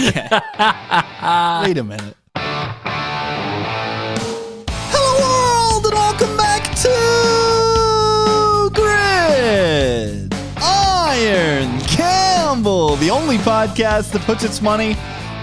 Okay. Wait a minute. Hello, world, and welcome back to Gridiron Campbell, the only podcast that puts its money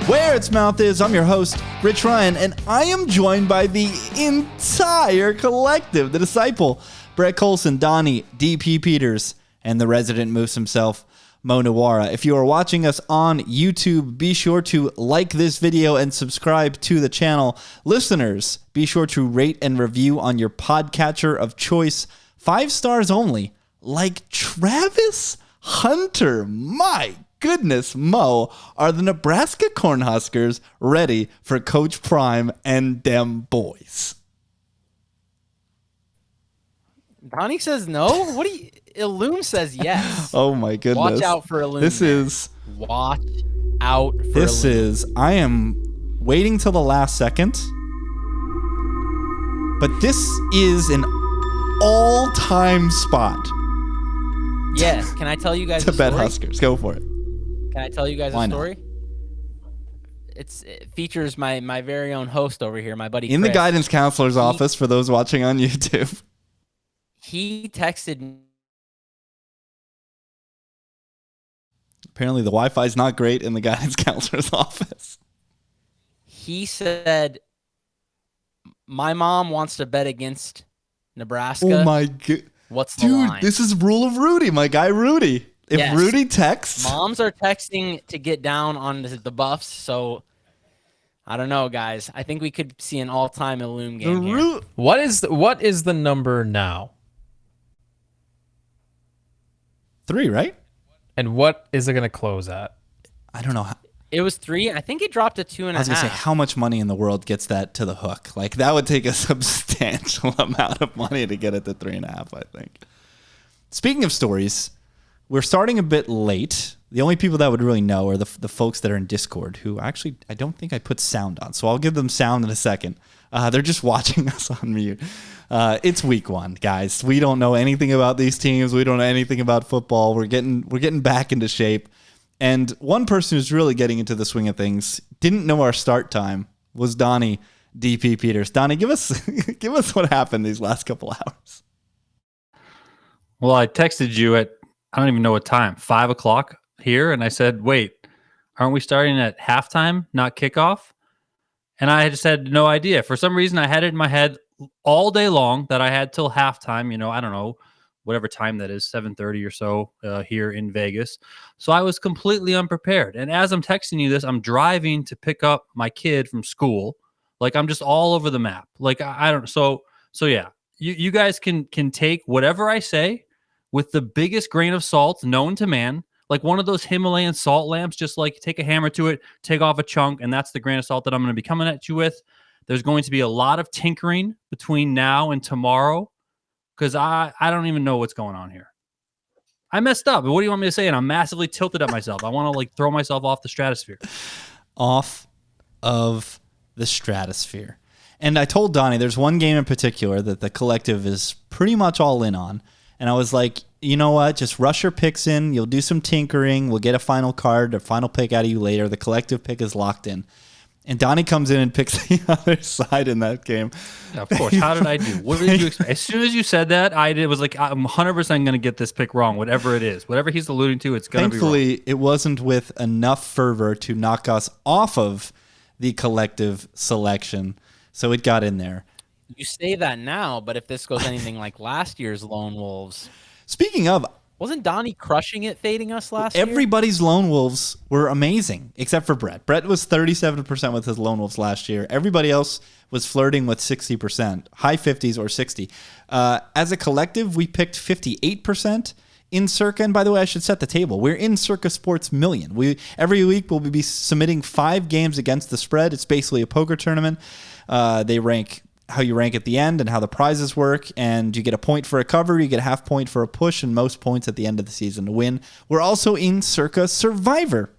where its mouth is. I'm your host, Rich Ryan, and I am joined by the entire collective, the Disciple, Brett Colson, Donnie, DP Peters, and the resident moose himself, Mo Nawara. If you are watching us on YouTube, be sure to like this video and subscribe to the channel. Listeners, be sure to rate and review on your podcatcher of choice. 5 stars only, like Travis Hunter. My goodness, Mo, are the Nebraska Cornhuskers ready for Coach Prime and them boys? Donnie says no? What do you... Illume says yes. Oh my goodness. Watch out for Illume. Watch out for Illume. I am waiting till the last second, but this is an all-time spot. Yes. Can I tell you guys to bet Huskers. Go for it. Can I tell you guys Why a story? Not? It features my very own host over here, my buddy in Chris. the guidance counselor's office for those watching on YouTube. He texted me. Apparently the Wi-Fi is not great in the guidance counselor's office. He said, my mom wants to bet against Nebraska. Oh my god. What's the line? Dude, this is rule of Rudy, my guy Rudy. If yes. Rudy texts. Moms are texting to get down on the Buffs, so I don't know, guys. I think we could see an all-time Illume game here. What is the number now? 3, right? And what is it going to close at? I don't know. It was 3. I think it dropped to 2.5. I was going to say, how much money in the world gets that to the hook? Like, that would take a substantial amount of money to get it to 3.5, I think. Speaking of stories, we're starting a bit late. The only people that would really know are the folks that are in Discord, who actually, I don't think I put sound on. So I'll give them sound in a second. They're just watching us on mute. It's week 1, guys. We don't know anything about these teams. We don't know anything about football. We're getting back into shape. And one person who's really getting into the swing of things, didn't know our start time, was Donnie DP Peters. Donnie, give us what happened these last couple hours. Well, I texted you at, I don't even know what time, 5 o'clock here. And I said, wait, aren't we starting at halftime, not kickoff? And I just had no idea. For some reason, I had it in my head all day long that I had till halftime. I don't know, whatever time that is, 7:30 or so here in Vegas. So I was completely unprepared. And as I'm texting you this, I'm driving to pick up my kid from school. Like, I'm just all over the map. Like, I don't. So yeah, you guys can take whatever I say with the biggest grain of salt known to man. Like one of those Himalayan salt lamps, just like take a hammer to it, take off a chunk, and that's the grain of salt that I'm going to be coming at you with. There's going to be a lot of tinkering between now and tomorrow because I don't even know what's going on here. I messed up. What do you want me to say? And I'm massively tilted at myself. I want to throw myself off the stratosphere. Off of the stratosphere. And I told Donnie there's one game in particular that the collective is pretty much all in on. And I was like, you know what? Just rush your picks in. You'll do some tinkering. We'll get a final card or final pick out of you later. The collective pick is locked in. And Donnie comes in and picks the other side in that game. Of course. How did I do? What did you expect? As soon as you said that, I was like, I'm 100% going to get this pick wrong, whatever it is. Whatever he's alluding to, it's going to be wrong. Thankfully, it wasn't with enough fervor to knock us off of the collective selection. So it got in there. You say that now, but if this goes anything like last year's Lone Wolves. Speaking of, wasn't Donnie crushing it, fading us last year? Everybody's Lone Wolves were amazing, except for Brett. Brett was 37% with his Lone Wolves last year. Everybody else was flirting with 60%, high 50s or 60. As a collective, we picked 58% in Circa. And by the way, I should set the table. We're in Circa Sports Million. Every week we'll be submitting 5 games against the spread. It's basically a poker tournament. They rank how you rank at the end and how the prizes work, and you get a point for a cover, you get a half point for a push, and most points at the end of the season to win. We're also in Circa Survivor,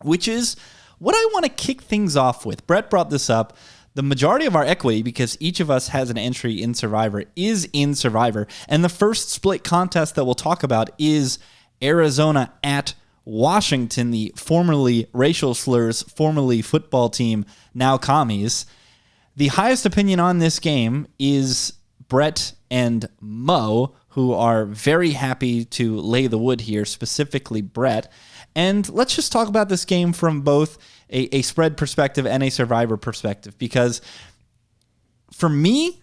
which is what I want to kick things off with. Brett brought this up. The majority of our equity, because each of us has an entry in Survivor, is in Survivor, and the first split contest that we'll talk about is Arizona at Washington, the formerly racial slurs, formerly football team, now commies. The highest opinion on this game is Brett and Mo, who are very happy to lay the wood here, specifically Brett. And let's just talk about this game from both a spread perspective and a survivor perspective, because for me,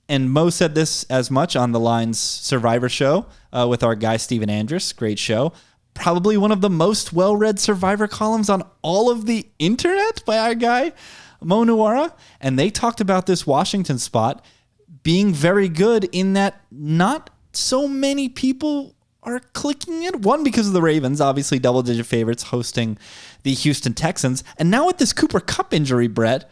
and Mo said this as much on the Lines Survivor show with our guy Steven Andrus, great show, probably one of the most well-read Survivor columns on all of the internet by our guy Mo Nuara, and they talked about this Washington spot being very good in that not so many people are clicking it. One, because of the Ravens, obviously double-digit favorites hosting the Houston Texans. And now with this Cooper Kupp injury, Brett,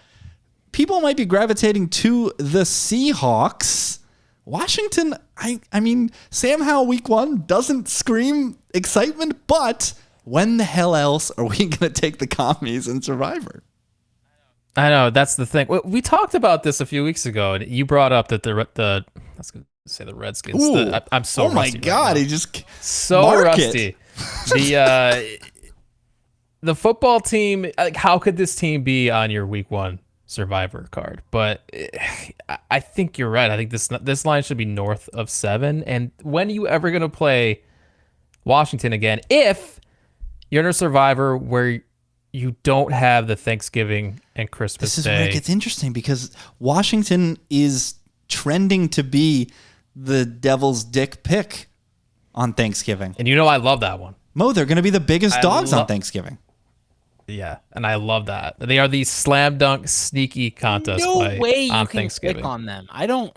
people might be gravitating to the Seahawks. Washington, I mean, Sam Howell week 1 doesn't scream excitement, but when the hell else are we going to take the commies in Survivor? I know, that's the thing. We talked about this a few weeks ago, and you brought up that the I was going to say the Redskins. I'm so oh my rusty God, right now. he just so rusty. The football team, like, how could this team be on your week 1 Survivor card? But I think you're right. I think this line should be north of 7. And when are you ever going to play Washington again if you're in a Survivor where you don't have the Thanksgiving and Christmas This is Day? where it gets interesting, because Washington is trending to be the devil's dick pick on Thanksgiving. And you know I love that one. Mo, they're going to be the biggest dogs on Thanksgiving. Yeah, and I love that. They are the slam dunk sneaky contest No play way you on can Thanksgiving. click on them. I don't.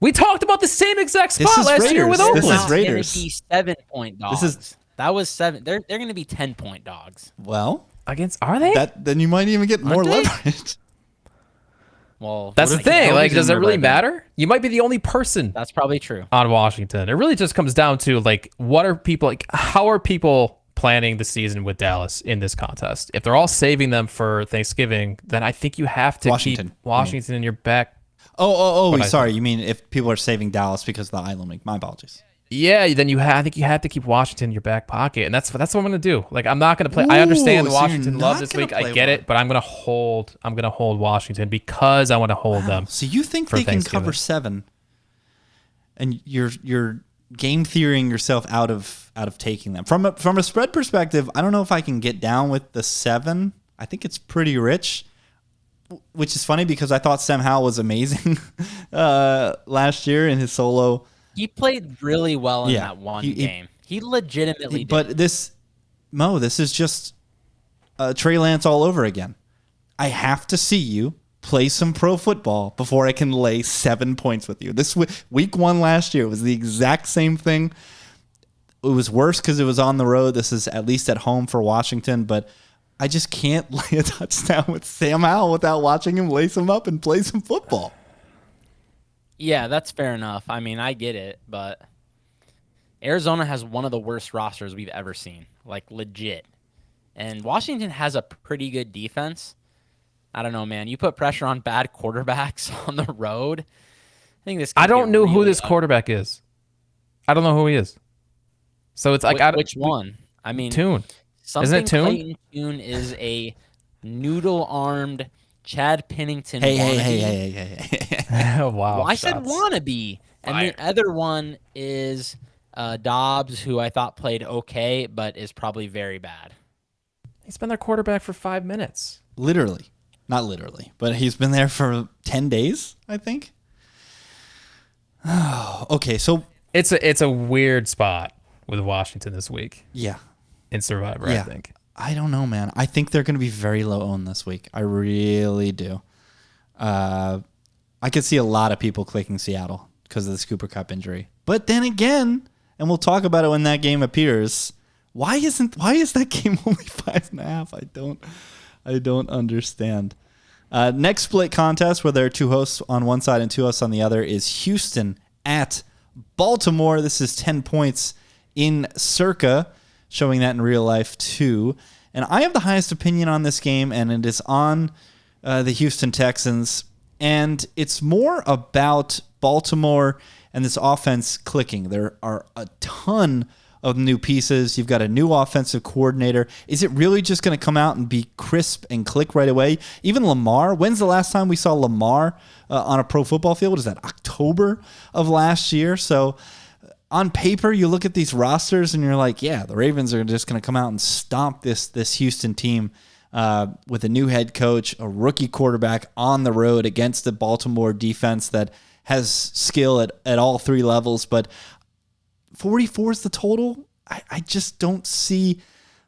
We talked about the same exact This spot is last year Raiders. with This Oakland. is Raiders. Be 7-point dogs. This is- That was 7. They're going to be 10-point dogs. Well, Against are they? then you might even get more they? leverage. Well, That's the what- thing. Like, Nobody's does in it there really by then. matter? You might be the only person That's probably true. on Washington. It really just comes down to, like, what are people like? How are people planning the season with Dallas in this contest? If they're all saving them for Thanksgiving, then I think you have to Washington, keep Washington in your back. Oh, I sorry. You mean if people are saving Dallas because of the island week? My apologies. Yeah, then I think you have to keep Washington in your back pocket, and that's what I'm gonna do. Like, I'm not gonna play. I understand Ooh, the so you're Washington not love this gonna week. I play get one. it, but I'm gonna hold Washington because I want to hold them. So you think for they can Thanksgiving. cover 7, and you're game theorying yourself out of taking them from a spread perspective? I don't know if I can get down with the 7. I think it's pretty rich, which is funny because I thought Sam Howell was amazing last year in his solo. He played really well in Yeah, that one he- game. He legitimately did. But this is just Trey Lance all over again. I have to see you play some pro football before I can lay 7 points with you. This week 1 last year was the exact same thing. It was worse because it was on the road. This is at least at home for Washington, but I just can't lay a touchdown with Sam Howell without watching him lace him up and play some football. Yeah, that's fair enough. I mean, I get it, but Arizona has one of the worst rosters we've ever seen, like legit. And Washington has a pretty good defense. I don't know, man. You put pressure on bad quarterbacks on the road. I think this. I could don't get know who really this ugly. quarterback is. I don't know who he is. So it's like Which one? I mean, Tune. something Isn't it Tune? Clayton Tune is a noodle-armed Chad Pennington. Hey. Wow. Well, I said shots. wannabe. And the other one is Dobbs, who I thought played okay, but is probably very bad. He's been their quarterback for 5 minutes. Literally. Not literally, but he's been there for 10 days, I think. Oh, okay, so It's a weird spot with Washington this week yeah. in Survivor, I think. I don't know, man. I think they're going to be very low owned this week. I really do. I could see a lot of people clicking Seattle because of this Cooper Kupp injury. But then again, and we'll talk about it when that game appears, why is that game only 5.5? I don't understand. Next split contest where there are 2 hosts on one side and 2 hosts on the other is Houston at Baltimore. This is 10 points in Circa, showing that in real life too. And I have the highest opinion on this game, and it is on the Houston Texans. And it's more about Baltimore and this offense clicking. There are a ton of new pieces. You've got a new offensive coordinator. Is it really just going to come out and be crisp and click right away? Even Lamar, when's the last time we saw Lamar on a pro football field? Is that October of last year? So on paper, you look at these rosters and you're like, yeah, the Ravens are just going to come out and stomp this Houston team with a new head coach, a rookie quarterback on the road against the Baltimore defense that has skill at all three levels. But 44 is the total. I just don't see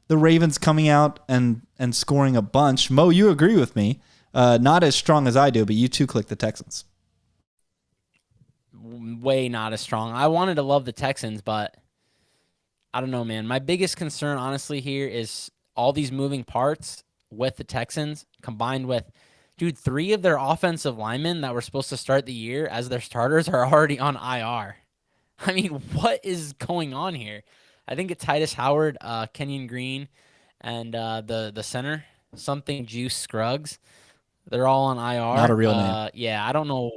the Ravens coming out and scoring a bunch. Mo, you agree with me. Not as strong as I do, but you too click the Texans. Way not as strong. I wanted to love the Texans, but I don't know, man. My biggest concern, honestly, here is all these moving parts with the Texans combined with, dude, 3 of their offensive linemen that were supposed to start the year as their starters are already on IR. I mean, what is going on here? I think it's Titus Howard, Kenyon Green, and the center, something Juice Scruggs. They're all on IR. Not a real name. Yeah, I don't know.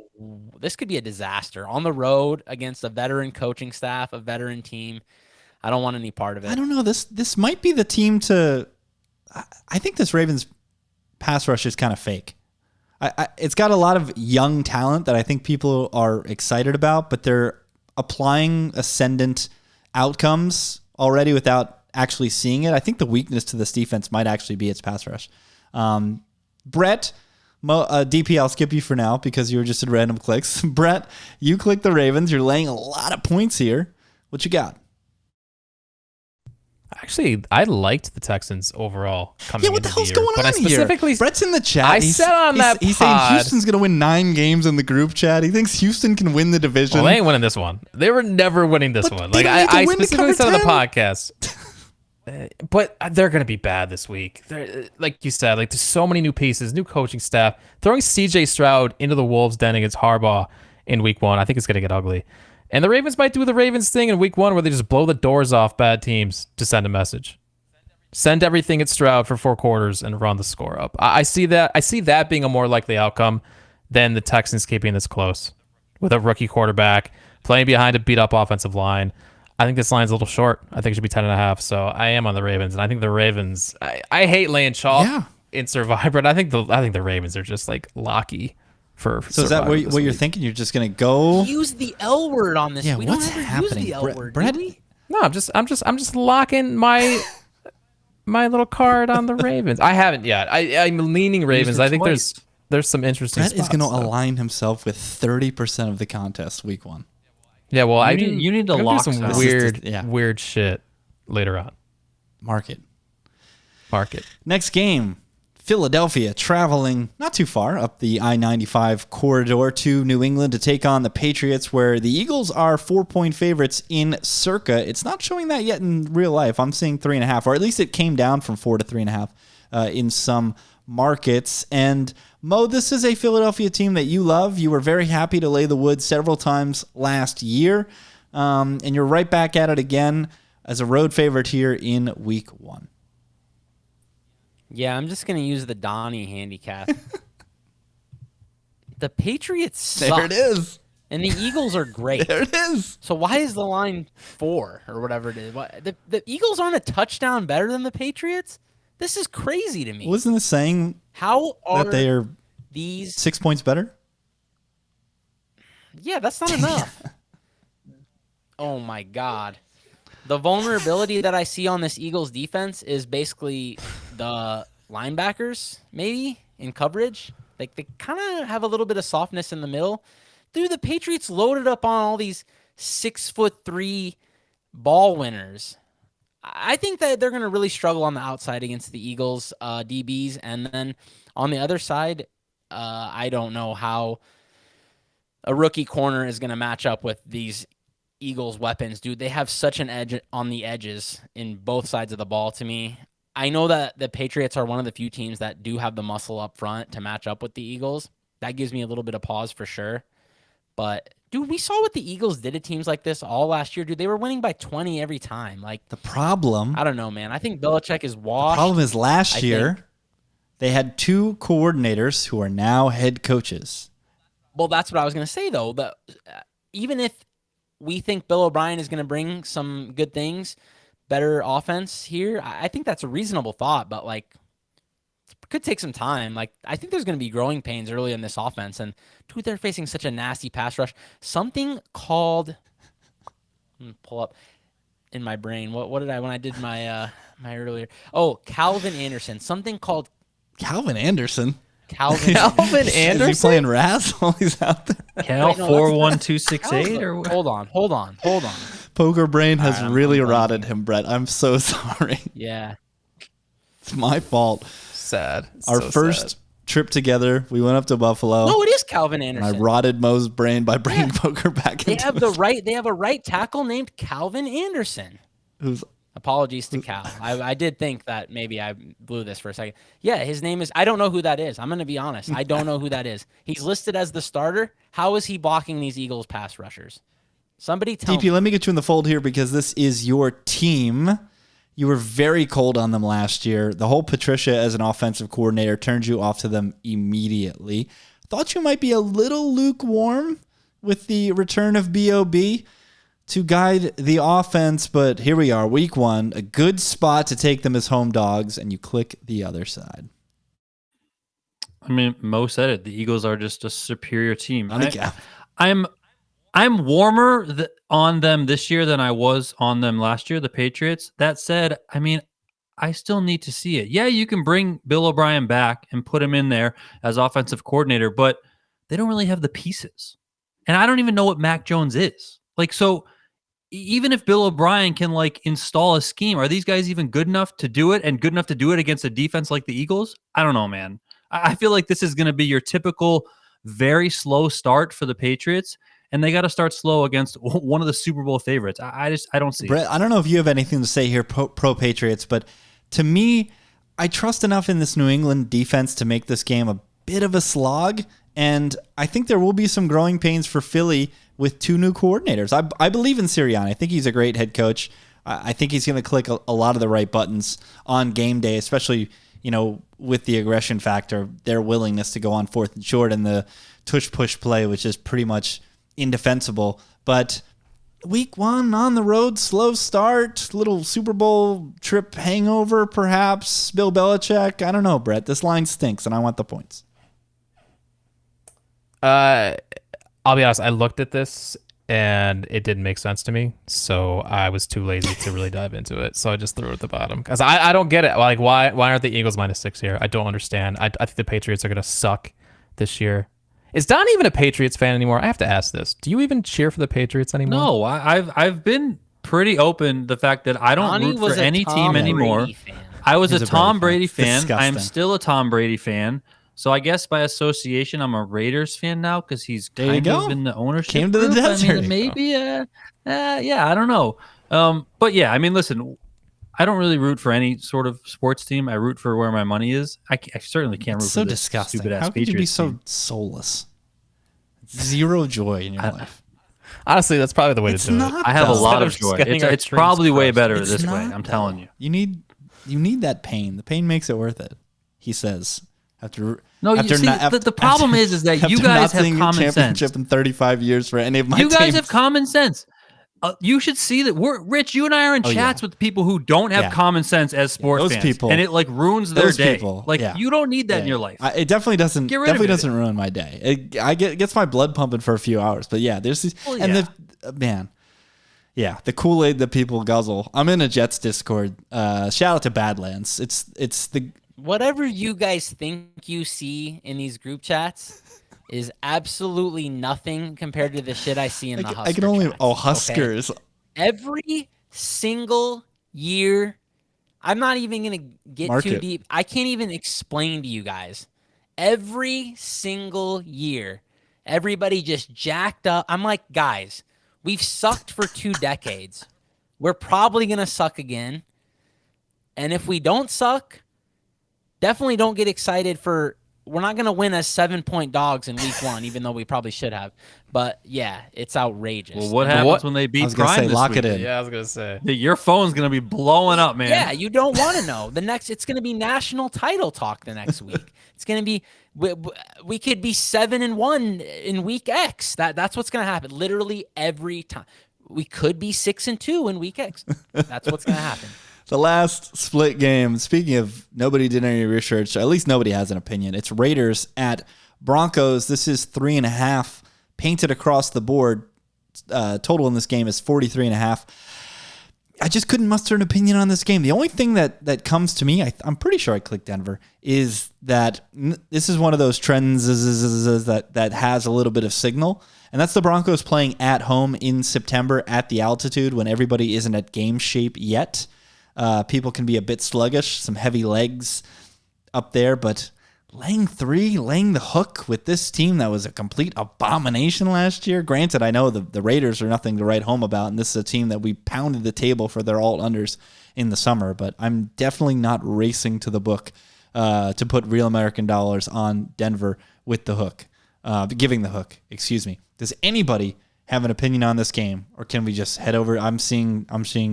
This could be a disaster on the road against a veteran coaching staff, a veteran team. I don't want any part of it. I don't know. This might be the team to. I think this Ravens pass rush is kind of fake. It's got a lot of young talent that I think people are excited about, but they're applying ascendant outcomes already without actually seeing it. I think the weakness to this defense might actually be its pass rush. Brett. DP, I'll skip you for now because you were just in random clicks. Brett, you click the Ravens. You're laying a lot of points here. What you got? Actually, I liked the Texans overall coming into the year. Yeah, what the hell's going on specifically, here? Brett's in the chat. He's saying Houston's going to win 9 games in the group chat. He thinks Houston can win the division. Well, they ain't winning this one. They were never winning this one. Like I specifically said on the podcast. But they're going to be bad this week. Like you said, like there's so many new pieces, new coaching staff. Throwing CJ Stroud into the Wolves' den against Harbaugh in week 1, I think it's going to get ugly. And the Ravens might do the Ravens thing in week 1 where they just blow the doors off bad teams to send a message. Send everything at Stroud for 4 quarters and run the score up. I see that. I see that being a more likely outcome than the Texans keeping this close with a rookie quarterback playing behind a beat-up offensive line. I think this line's a little short. I think it should be 10.5. So I am on the Ravens, and I think the Ravens. I hate laying chalk in Survivor, but I think the Ravens are just like locky for. So is that what you're thinking? You're just gonna go use the L word on this? Yeah, we what's don't ever happening, use the L word, Brett? do we? No, I'm just locking my little card on the Ravens. I haven't yet. I'm leaning Ravens. I think there's some interesting. Brett is going to align himself with 30% of the contest week 1. Yeah, well, you need to lock some some. weird shit later on. Mark it. Next game, Philadelphia traveling not too far up the I-95 corridor to New England to take on the Patriots, where the Eagles are 4-point favorites in Circa. It's not showing that yet in real life. I'm seeing 3.5, or at least it came down from 4 to 3.5 in some markets. And Mo, this is a Philadelphia team that you love. You were very happy to lay the wood several times last year, and you're right back at it again as a road favorite here in week 1. Yeah, I'm just going to use the Donnie handicap. The Patriots suck. There it is. And the Eagles are great. There it is. So why is the line 4 or whatever it is? The Eagles aren't a touchdown better than the Patriots? This is crazy to me. Wasn't it saying how are that they are these 6 points better? Yeah, that's not enough. Oh my God. The vulnerability that I see on this Eagles defense is basically the linebackers, maybe, in coverage. Like, they kind of have a little bit of softness in the middle. Dude, the Patriots loaded up on all these 6'3" ball winners. I think that they're going to really struggle on the outside against the Eagles DBs. And then on the other side, I don't know how a rookie corner is going to match up with these Eagles weapons. Dude, they have such an edge on the edges in both sides of the ball to me. I know that the Patriots are one of the few teams that do have the muscle up front to match up with the Eagles. That gives me a little bit of pause for sure. But, dude, we saw what the Eagles did to teams like this all last year. Dude, they were winning by 20 every time. Like, the problem, I don't know, man. I think Belichick is washed. The problem is last year, they had 2 coordinators who are now head coaches. Well, that's what I was going to say, though. Even if we think Bill O'Brien is going to bring some good things, better offense here. I think that's a reasonable thought, but like, it could take some time. Like, I think there's going to be growing pains early in this offense. And dude, they're facing such a nasty pass rush. Something called, pull up in my brain. What did I, when I did my, my earlier, Calvin Anderson, something called Calvin Anderson. Calvin Anderson? Is he playing Raz while he's out there? Cal Wait, no, 41268 or what? Hold on. Poker brain has All right, really I'm rotted him, Brett. I'm so sorry. Yeah. It's my fault. Sad. Our So first sad. trip together, we went up to Buffalo. No, it is Calvin and Anderson. I rotted Mo's brain by bringing poker back They into have it. they have a right tackle named Calvin Anderson. Who's Apologies to Cal. I did think that maybe I blew this for a second. Yeah, his name is, I don't know who that is. I'm going to be honest. I don't know who that is. He's listed as the starter. How is he blocking these Eagles pass rushers? Somebody tell DP, me. let me get you in the fold here because this is your team. You were very cold on them last year. The whole Patricia as an offensive coordinator turned you off to them immediately. Thought you might be a little lukewarm with the return of B.O.B. to guide the offense, but here we are, week 1, a good spot to take them as home dogs, and you click the other side. I mean, Mo said it. The Eagles are just a superior team. Yeah. I'm warmer on them this year than I was on them last year, the Patriots. That said, I mean, I still need to see it. Yeah, you can bring Bill O'Brien back and put him in there as offensive coordinator, but they don't really have the pieces. And I don't even know what Mac Jones is. Like, so even if Bill O'Brien can like install a scheme, are these guys even good enough to do it and good enough to do it against a defense like the Eagles? I don't know, man. I feel like this is going to be your typical very slow start for the Patriots, and they got to start slow against one of the Super Bowl favorites. I don't see Brett, it. I don't know if you have anything to say here, pro Patriots, but to me, I trust enough in this New England defense to make this game a bit of a slog, and I think there will be some growing pains for Philly with 2 new coordinators. I believe in Sirianni. I think he's a great head coach. I think he's going to click a lot of the right buttons on game day, especially, with the aggression factor, their willingness to go on 4th and short and the tush-push play, which is pretty much indefensible. But week 1 on the road, slow start, little Super Bowl trip hangover, perhaps. Bill Belichick. I don't know, Brett. This line stinks, and I want the points. I'll be honest, I looked at this and it didn't make sense to me, so I was too lazy to really dive into it, so I just threw it at the bottom because I don't get it. Like, why aren't the Eagles -6 here? I don't understand. I think the Patriots are gonna suck this year. Is Don even a Patriots fan anymore? I have to ask this. Do you even cheer for the Patriots anymore? No, I've been pretty open the fact that I don't Donnie root was for a any Tom team anymore. Brady fan. I was He's a a Tom Brady Brady fan. fan. I'm Disgusting. still a Tom Brady fan. So I guess by association, I'm a Raiders fan now because he's There you kind go. of in the ownership Came to the group. desert. I mean, maybe, yeah, I don't know. But yeah, I mean, listen, I don't really root for any sort of sports team. I root for where my money is. I certainly can't root It's so for this disgusting. stupid ass How could you be Patriots so team. soulless? Zero joy in your life. Honestly, that's probably the way It's to do not. it. I have a though. lot Instead of of just joy. getting our It's dreams probably way crushed. better It's this way. not, I'm telling though. you. You need that pain. The pain makes it worth it. He says. After No, you see, the problem is that you guys have common sense. In 35 years for any of my You guys teams. have common sense. You should see that we're Rich. You and I are in chats with people who don't have common sense as sports those fans, people- and it like ruins their those day. people, Like yeah. you don't need that in your life. It definitely doesn't. Get rid of Definitely it. doesn't ruin my day. It gets my blood pumping for a few hours. But yeah, there's these, Well, and yeah. the man, yeah, the Kool-Aid that people guzzle. I'm in a Jets Discord. Shout out to Badlands. It's the Whatever you guys think you see in these group chats is absolutely nothing compared to the shit I see in the Husker I can only chats, okay? Huskers. Every single year, I'm not even going to get Mark too it. deep. I can't even explain to you guys. Every single year, everybody just jacked up. I'm like, guys, we've sucked for 2 decades. We're probably going to suck again. And if we don't suck, definitely don't get excited for we're not going to win as 7-point dogs in week 1, even though we probably should have. But yeah, it's outrageous. Well, what And happens when they I beat was gonna Prime say, this lock week? it in. Yeah, I was gonna say. Your phone's gonna be blowing up, man. Yeah, you don't want to know. It's going to be national title talk the next week. It's going to be we could be 7-1 in week X. That's what's going to happen literally every time. we could be 6-2 in week 6. That's what's going to happen. The last split game, speaking of nobody did any research, at least nobody has an opinion. It's Raiders at Broncos. This is 3.5 painted across the board. Total in this game is 43.5. I just couldn't muster an opinion on this game. The only thing that comes to me, I'm pretty sure I clicked Denver, is that this is one of those trends that has a little bit of signal. And that's the Broncos playing at home in September at the altitude when everybody isn't at game shape yet. People can be a bit sluggish, some heavy legs up there, but laying the hook with this team that was a complete abomination last year. Granted, I know the Raiders are nothing to write home about, and this is a team that we pounded the table for their alt-unders in the summer, but I'm definitely not racing to the book to put real American dollars on Denver with the hook, giving the hook, excuse me. Does anybody have an opinion on this game, or can we just head over? I'm seeing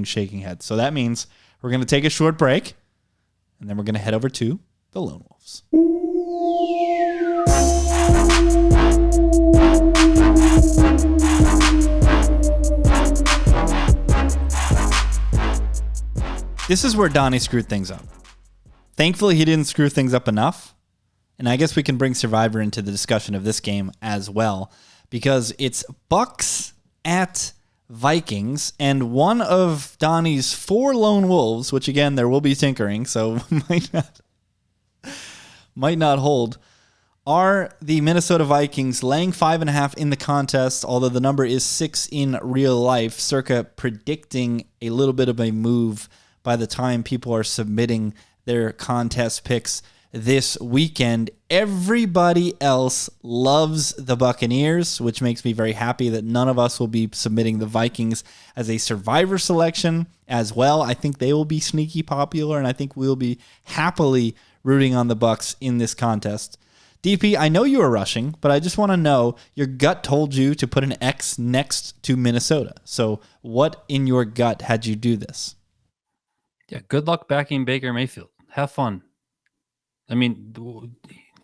shaking heads. So that means we're going to take a short break, and then we're going to head over to the Lone Wolves. This is where Donnie screwed things up. Thankfully, he didn't screw things up enough. And I guess we can bring Survivor into the discussion of this game as well, because it's Bucks at Vikings, and one of Donnie's 4 Lone Wolves, which again, there will be tinkering, so might not hold, are the Minnesota Vikings, laying 5.5 in the contest, although the number is 6 in real life. Circa predicting a little bit of a move by the time people are submitting their contest picks this weekend. Everybody else loves the Buccaneers, which makes me very happy that none of us will be submitting the Vikings as a Survivor selection as well. I think they will be sneaky popular, and I think we'll be happily rooting on the Bucs in this contest. DP, I know you were rushing, but I just want to know, your gut told you to put an X next to Minnesota. So what in your gut had you do this? Yeah, good luck backing Baker Mayfield. Have fun. I mean,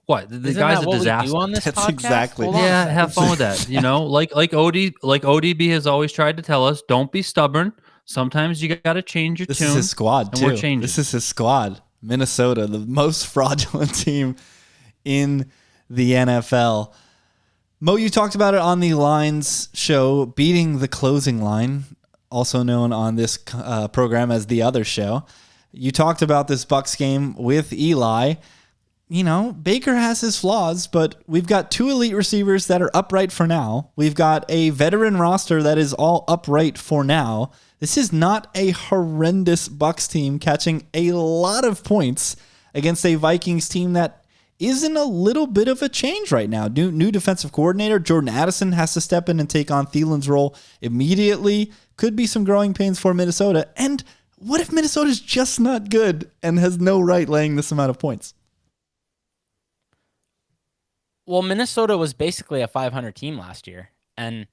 what? The Isn't guy's that a what disaster. we do on this That's podcast? exactly- Hold on. Yeah, have fun with that. You know, like ODB has always tried to tell us, don't be stubborn. Sometimes you got to change your This tune. is his squad, and too. we're changing. This is his squad. Minnesota, the most fraudulent team in the NFL. Mo, you talked about it on the Lines show, beating the closing line, also known on this program as the other show. You talked about this Bucs game with Eli. You know, Baker has his flaws, but we've got 2 elite receivers that are upright for now. We've got a veteran roster that is all upright for now. This is not a horrendous Bucs team catching a lot of points against a Vikings team that is in a little bit of a change right now. New defensive coordinator, Jordan Addison, has to step in and take on Thielen's role immediately. Could be some growing pains for Minnesota. And what if Minnesota's just not good and has no right laying this amount of points? Well, Minnesota was basically a 500 team last year, and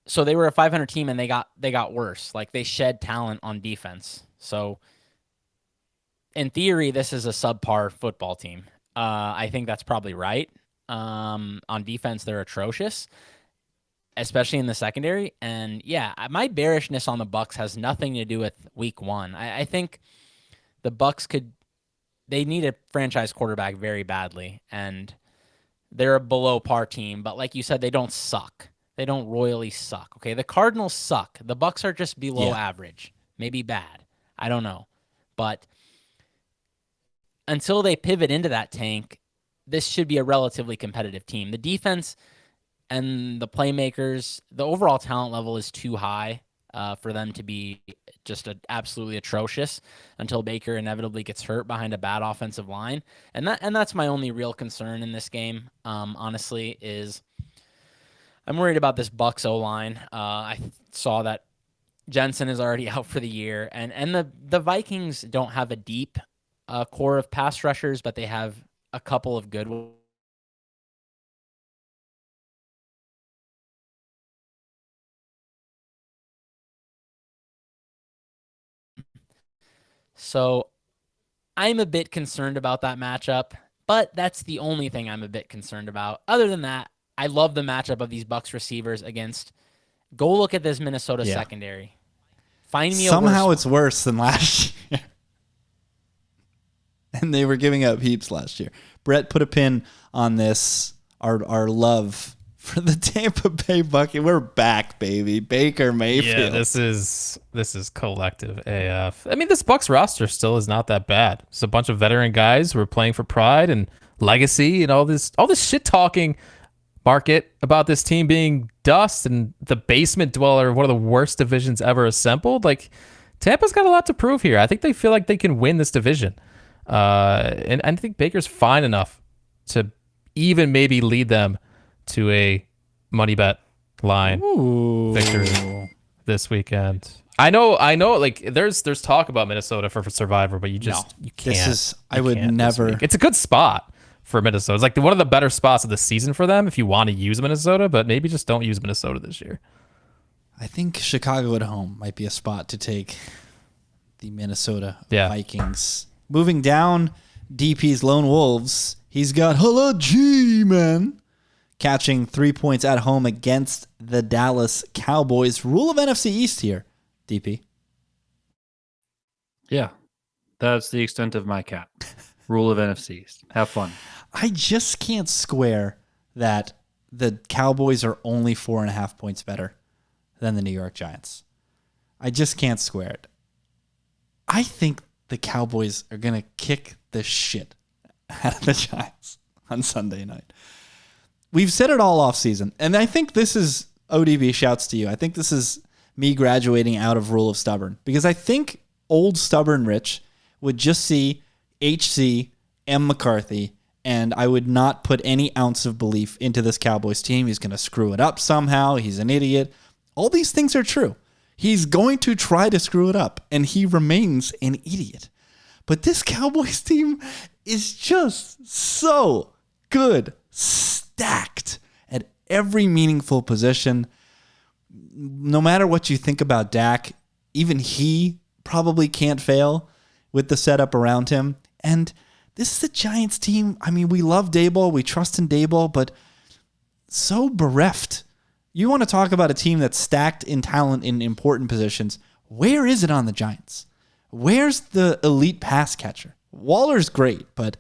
so they were a 500 team, and they got worse. Like, they shed talent on defense. So in theory, this is a subpar football team. I think that's probably right. On defense, they're atrocious, especially in the secondary. And yeah, my bearishness on the Bucs has nothing to do with week 1. I think the Bucs they need a franchise quarterback very badly, and they're a below par team. But like you said, they don't suck. They don't royally suck. Okay, the Cardinals suck. The Bucs are just below average, maybe bad. I don't know, but until they pivot into that tank, this should be a relatively competitive team. The defense and the playmakers, the overall talent level is too high for them to be just absolutely atrocious until Baker inevitably gets hurt behind a bad offensive line. And that's my only real concern in this game, honestly, is I'm worried about this Bucs O-line. I saw that Jensen is already out for the year, and the Vikings don't have a deep core of pass rushers, but they have a couple of good ones. So I'm a bit concerned about that matchup, but that's the only thing I'm a bit concerned about. Other than that, I love the matchup of these Bucs receivers against Go look at this Minnesota Yeah. secondary. Find me Somehow a worse it's worse than last year. And they were giving up heaps last year. Brett put a pin on this, our love for the Tampa Bay Buccaneers. We're back, baby. Baker Mayfield. Yeah, this is collective AF. I mean, this Bucs roster still is not that bad. It's a bunch of veteran guys who are playing for pride and legacy and all this shit talking market about this team being dust and the basement dweller of one of the worst divisions ever assembled. Like, Tampa's got a lot to prove here. I think they feel like they can win this division. And I think Baker's fine enough to even maybe lead them to a money bet line victory this weekend. I know. Like, there's talk about Minnesota for Survivor, but you can't. I would never. It's a good spot for Minnesota. It's like one of the better spots of the season for them if you want to use Minnesota, but maybe just don't use Minnesota this year. I think Chicago at home might be a spot to take the Minnesota Vikings. Moving down, DP's Lone Wolves. He's got Hello G-Man catching 3 points at home against the Dallas Cowboys. Rule of NFC East here, DP. Yeah, that's the extent of my cap. Rule of NFC East. Have fun. I just can't square that the Cowboys are only 4.5 points better than the New York Giants. I just can't square it. I think the Cowboys are going to kick the shit out of the Giants on Sunday night. We've said it all off season, and I think this is ODB shouts to you. I think this is me graduating out of rule of stubborn, because I think old stubborn Rich would just see HC, M. McCarthy, and I would not put any ounce of belief into this Cowboys team. He's going to screw it up somehow. He's an idiot. All these things are true. He's going to try to screw it up, and he remains an idiot. But this Cowboys team is just so good, stacked at every meaningful position. No matter what you think about Dak, even he probably can't fail with the setup around him. And this is a Giants team. I mean, we love Daboll. We trust in Daboll, but so bereft. You want to talk about a team that's stacked in talent in important positions. Where is it on the Giants? Where's the elite pass catcher? Waller's great, but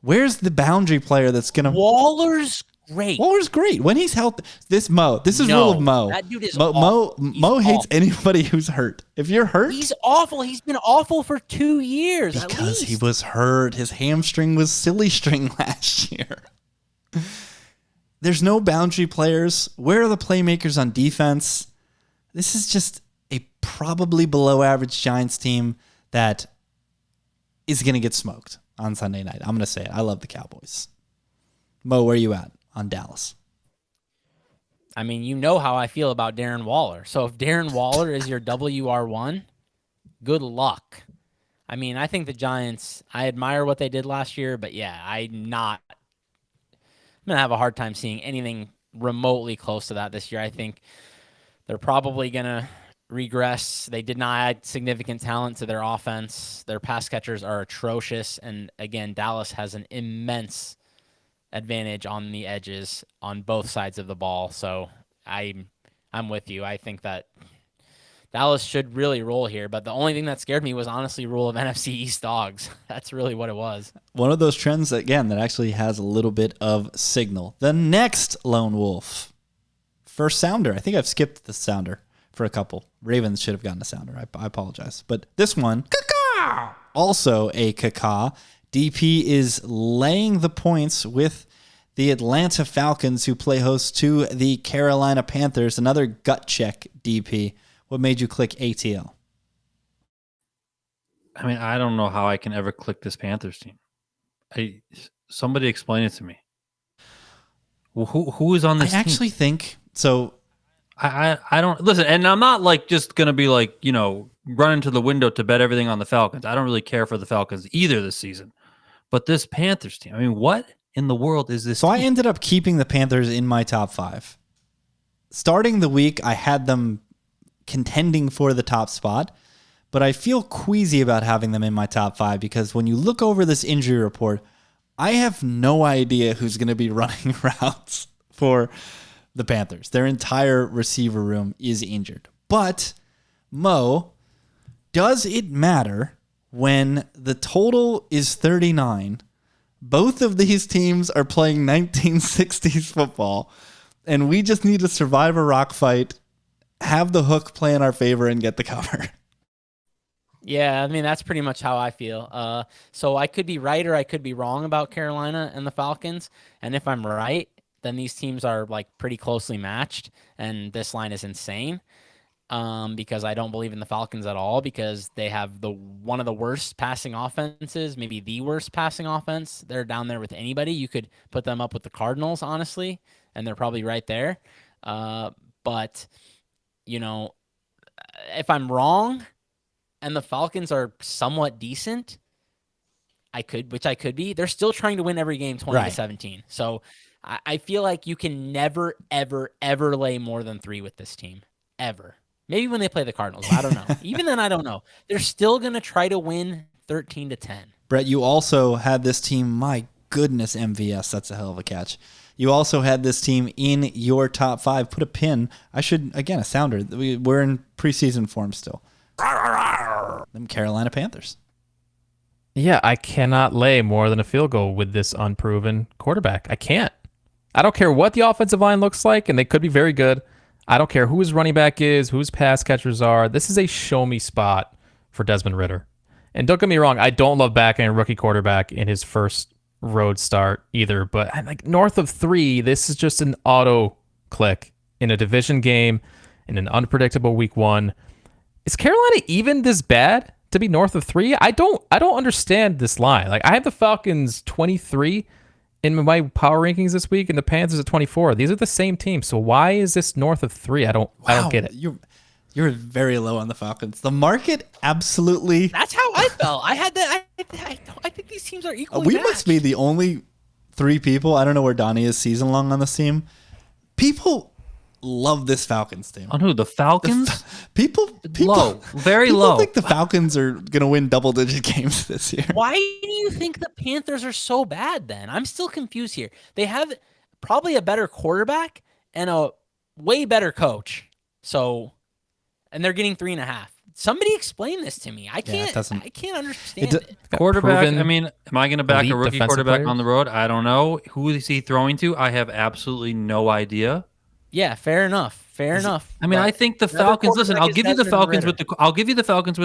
where's the boundary player that's going to... Waller's great. Waller's great. When he's healthy... This is rule of Mo. That dude is awful. Mo hates anybody who's hurt. If you're hurt... He's awful. He's been awful for 2 years at because least. He was hurt. His hamstring was silly string last year. There's no boundary players. Where are the playmakers on defense? This is just a probably below average Giants team that is going to get smoked on Sunday night. I'm going to say it. I love the Cowboys. Mo, where are you at on Dallas? I mean, you know how I feel about Darren Waller. So if Darren Waller is your WR1, good luck. I mean, I think the Giants, I admire what they did last year, but yeah, I'm going to have a hard time seeing anything remotely close to that this year. I think they're probably going to regress. They did not add significant talent to their offense. Their pass catchers are atrocious. And again, Dallas has an immense advantage on the edges on both sides of the ball. So I'm with you. I think that Dallas should really roll here, but the only thing that scared me was honestly rule of NFC East dogs. That's really what it was. One of those trends, again, that actually has a little bit of signal. The next Lone Wolf. First sounder. I think I've skipped the sounder for a couple. Ravens should have gotten a sounder. I apologize. But this one, caca! Also a caca. DP is laying the points with the Atlanta Falcons, who play host to the Carolina Panthers. Another gut check, DP. What made you click ATL? I mean, I don't know how I can ever click this Panthers team. Somebody explain it to me. Who is on this team? I actually think so. I don't listen, and I'm not like just gonna be like, running to the window to bet everything on the Falcons. I don't really care for the Falcons either this season. But this Panthers team, I mean, what in the world is this? So team? I ended up keeping the Panthers in my top 5. Starting the week, I had them contending for the top spot, but I feel queasy about having them in my top 5 because when you look over this injury report, I have no idea who's going to be running routes for the Panthers. Their entire receiver room is injured. But, Mo, does it matter when the total is 39? Both of these teams are playing 1960s football, and we just need to survive a rock fight, have the hook play in our favor, and get the cover. Yeah, I mean, that's pretty much how I feel. So I could be right or I could be wrong about Carolina and the Falcons. And if I'm right, then these teams are like pretty closely matched, and this line is insane. Because I don't believe in the Falcons at all, because they have one of the worst passing offenses, maybe the worst passing offense. They're down there with anybody. You could put them up with the Cardinals, honestly, and they're probably right there. But, you know, if I'm wrong and the Falcons are somewhat decent, I could be. They're still trying to win every game 20-17. So I feel like you can never, ever, ever lay more than 3 with this team. Ever. Maybe when they play the Cardinals. I don't know. Even then, I don't know. They're still going to try to win 13-10. Brett, you also had this team, my goodness, MVS. That's a hell of a catch. You also had this team in your top 5. Put a pin. A sounder. We're in preseason form still. Them Carolina Panthers. Yeah, I cannot lay more than a field goal with this unproven quarterback. I can't. I don't care what the offensive line looks like, and they could be very good. I don't care who his running back is, who his pass catchers are. This is a show-me spot for Desmond Ridder. And don't get me wrong, I don't love backing a rookie quarterback in his first road start either, but I'm like north of 3, this is just an auto click in a division game in an unpredictable week 1. Is Carolina even this bad to be north of 3? I don't understand this line. Like, I have the Falcons 23 in my power rankings this week, and the Panthers at 24. These are the same team. So why is this north of 3? I don't get it. You're very low on the Falcons. The market absolutely. That's how I felt. I had that. I think these teams are equally We matched. must be the only 3 people. I don't know where Donnie is season long on this team. People love this Falcons team. On who? The Falcons? People low. Very people low. think the Falcons are going to win double-digit games this year. Why do you think the Panthers are so bad then? I'm still confused here. They have probably a better quarterback and a way better coach. And they're getting 3.5. Somebody explain this to me. I can't understand it. Quarterback, I mean, am I going to back a rookie quarterback players? on the road? I don't know. Who is he throwing to? I have absolutely no idea. Yeah, fair enough. I mean, I think the Falcons. Listen, I'll give you the Falcons with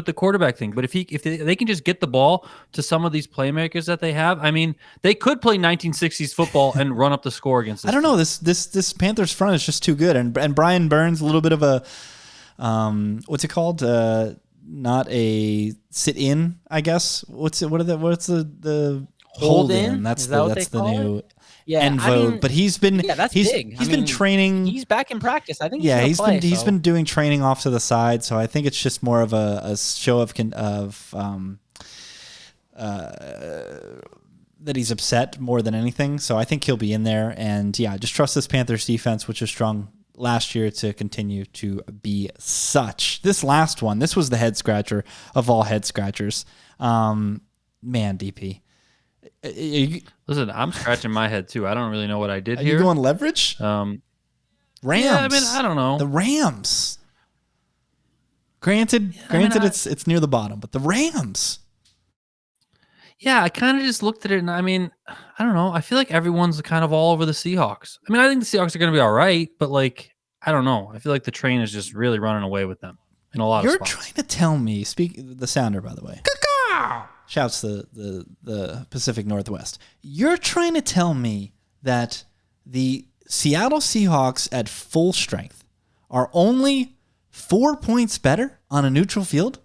the quarterback thing. But if they can just get the ball to some of these playmakers that they have, I mean, they could play 1960s football and run up the score against. I don't know. This Panthers front is just too good, and Brian Burns a little bit of a what's it called? Not a sit in, I guess. What's the hold in? That's the new. Yeah, end vote, but he's been that's he's big. He's been training. He's back in practice. I think. He's been doing training off to the side. So I think it's just more of a show of that he's upset more than anything. So I think he'll be in there. And yeah, just trust this Panthers defense, which was strong last year, to continue to be such. This last one, this was the head scratcher of all head scratchers. Man, DP. Listen, I'm scratching my head too. I don't really know what I did Are here. You going leverage? Rams. Yeah, I mean, I don't know. The Rams. Granted, it's near the bottom, but the Rams. Yeah, I kind of just looked at it, and I mean, I don't know. I feel like everyone's kind of all over the Seahawks. I mean, I think the Seahawks are going to be all right, but like, I don't know. I feel like the train is just really running away with them in a lot of spots. You're trying to tell me, the sounder, by the way. Shouts the Pacific Northwest. You're trying to tell me that the Seattle Seahawks at full strength are only 4 points better on a neutral field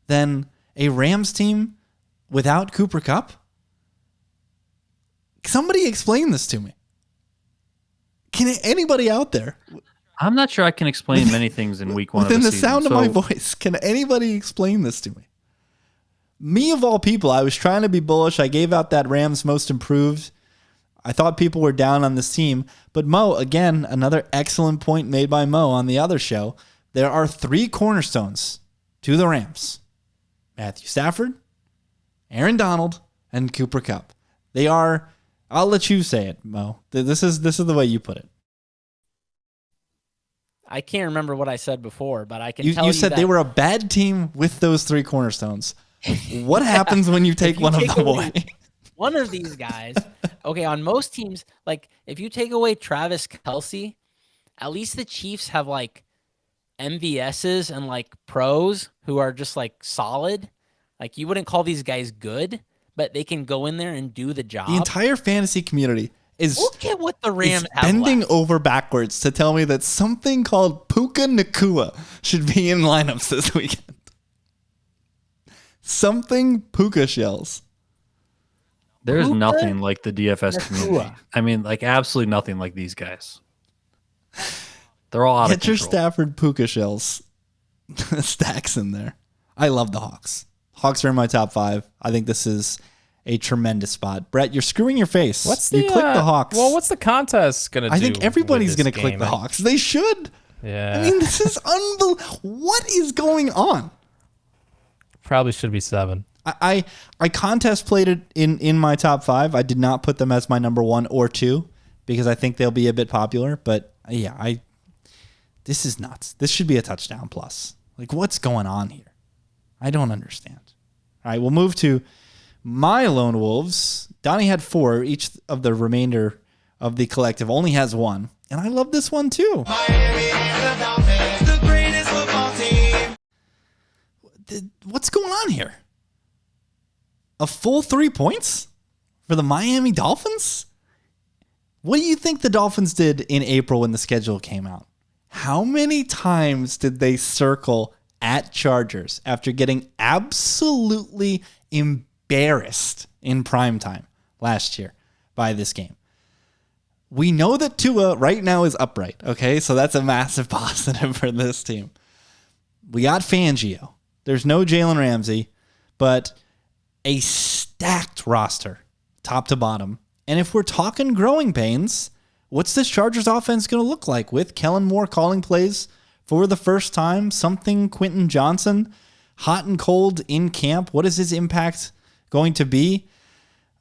than a Rams team without Cooper Kupp? Somebody explain this to me. Can anybody out there? I'm not sure I can explain many things in week 1 within of the the season, sound of my voice. Can anybody explain this to me? Me of all people, I was trying to be bullish. I gave out that Rams most improved. I thought people were down on this team. But Mo, again, another excellent point made by Mo on the other show. There are 3 cornerstones to the Rams. Matthew Stafford, Aaron Donald, and Cooper Kupp. They are, I'll let you say it, Mo. This is the way you put it. I can't remember what I said before, but I can tell You you said that they were a bad team with those 3 cornerstones. What happens when you take you one take of them away away? one of these guys, okay, on most teams, like if you take away Travis Kelce, at least the Chiefs have like MVSs and like pros who are just like solid. Like you wouldn't call these guys good, but they can go in there and do the job. The entire fantasy community is Look at what the is Rams have bending left. over backwards to tell me that something called Puka Nakua should be in lineups this weekend. Something Puka shells. There's Puka nothing like the DFS community. Nakua. I mean, like absolutely nothing like these guys. They're all out Get of your control. Stafford Puka shells stacks in there. I love the Hawks. Hawks are in my top 5. I think this is a tremendous spot. Brett, you're screwing your face. You click the Hawks. Well, what's the contest gonna do? I think everybody's going going to click the Hawks. They should. Yeah. I mean, this is unbelievable. What is going on? Probably should be 7. I contest played it in my top 5. I did not put them as my number 1 or 2 because I think they'll be a bit popular. But yeah, this is nuts. This should be a touchdown plus. Like, what's going on here? I don't understand. All right, we'll move to my Lone Wolves. Donnie had 4. Each of the remainder of the collective only has 1. And I love this one too. The greatest football team. What's going on here? A full 3 points for the Miami Dolphins? What do you think the Dolphins did in April when the schedule came out? How many times did they circle at Chargers after getting absolutely embarrassed in primetime last year by this game? We know that Tua right now is upright, okay? So that's a massive positive for this team. We got Fangio. There's no Jalen Ramsey, but a stacked roster, top to bottom. And if we're talking growing pains, what's this Chargers offense going to look like with Kellen Moore calling plays for the first time? Something Quentin Johnson, hot and cold in camp. What is his impact going to be?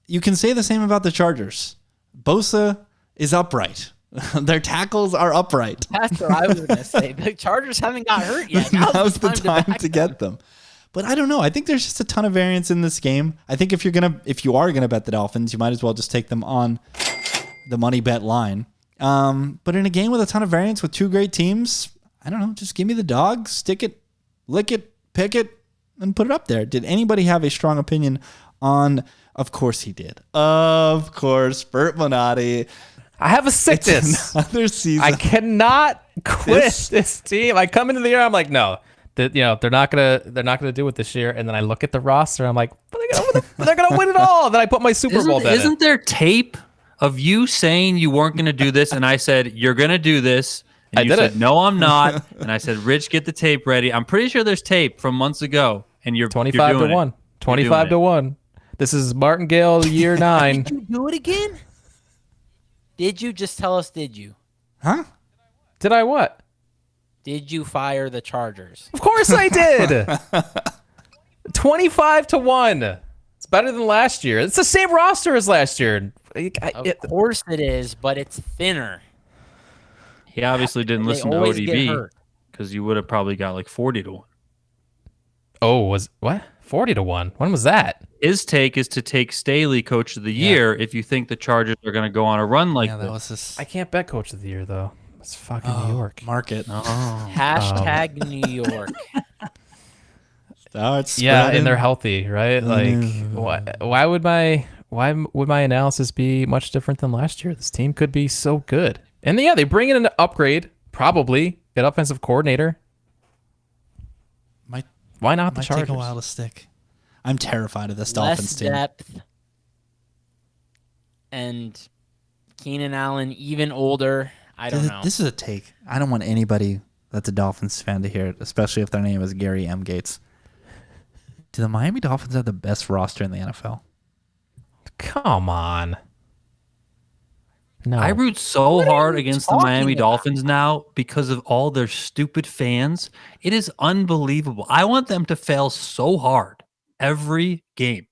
You can say the same about the Chargers. Bosa is upright. Their tackles are upright. That's what I was going to say. The Chargers haven't got hurt yet. Now's the time back to get them. But I don't know. I think there's just a ton of variance in this game. I think if you are gonna bet the Dolphins, you might as well just take them on the money bet line. But in a game with a ton of variance with 2 great teams, I don't know. Just give me the dog, stick it, lick it, pick it, and put it up there. Did anybody have a strong opinion on? Of course he did. Of course, Bert Minotti. I have a sickness. Another season. I cannot quit this team. I come into the year, I'm like, no, they're not gonna do it this year. And then I look at the roster, I'm like, but they're gonna win it all. Then I put my Super Bowl bet in. Isn't there tape of you saying you weren't going to do this, and I said you're going to do this, and I you did said it. no, I'm not, and I said Rich, get the tape ready. I'm pretty sure there's tape from months ago, and you're 25 doing to 1. it. 25 to 1. This is Martingale year 9. Did you do it again? Did you just tell us? Did you? Huh? Did I what? Did you fire the Chargers? Of course I did. 25 to 1. It's better than last year. It's the same roster as last year. Of course it is, but it's thinner. He obviously didn't They listen to always get ODB hurt. because you would have probably got like 40 to 1. Oh, was what? 40 to 1. When was that? His take is to take Staley coach of the year if you think the Chargers are going to go on a run like Yeah, that this. was this. I can't bet coach of the year though. It's fucking New York. Market. Hashtag New York. Starts Yeah, spreading. and they're healthy, right? Like, why would my analysis be much different than last year? This team could be so good, and yeah, they bring in an upgrade, probably an offensive coordinator. Might Why not the might Chargers? take a while to stick. I'm terrified of this Less Dolphins team. depth. And Keenan Allen even older. I don't know. This is a take. I don't want anybody that's a Dolphins fan to hear it, especially if their name is Gary M. Gates. Do the Miami Dolphins have the best roster in the NFL? Come on. No, I root so hard against the talking Miami about? Dolphins now because of all their stupid fans. It is unbelievable. I want them to fail so hard every game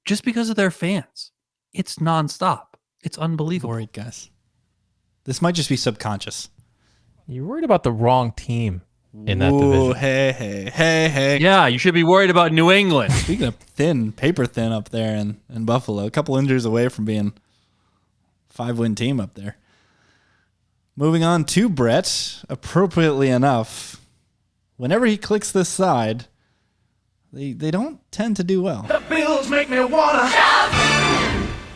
just because of their fans. It's nonstop. It's unbelievable. Worried, guys. This might just be subconscious. You're worried about the wrong team in that Ooh, division. hey. Yeah, you should be worried about New England. Speaking of paper thin up there in Buffalo, a couple injuries away from being 5-win team up there. Moving on to Brett, appropriately enough, whenever he clicks this side, they don't tend to do well. The Bills make me wanna.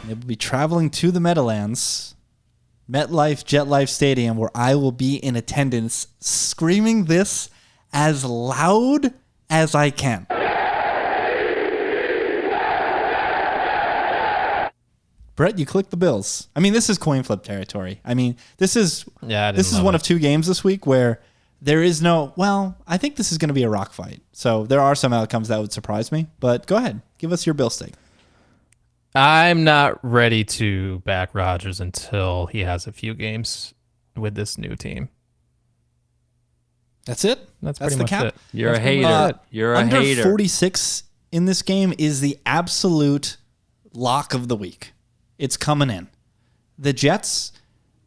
They will be traveling to the Meadowlands, MetLife Stadium, where I will be in attendance, screaming this as loud as I can. Brett, you click the Bills. I mean, this is coin flip territory. I mean, this is one of two games this week where there is no, well, I think this is going to be a rock fight. So there are some outcomes that would surprise me. But go ahead. Give us your Bills take. I'm not ready to back Rodgers until he has a few games with this new team. That's it? That's the pretty much cap? it. You're a That's pretty much hater. it. You're a Under hater. 46 in this game is the absolute lock of the week. It's coming in. The Jets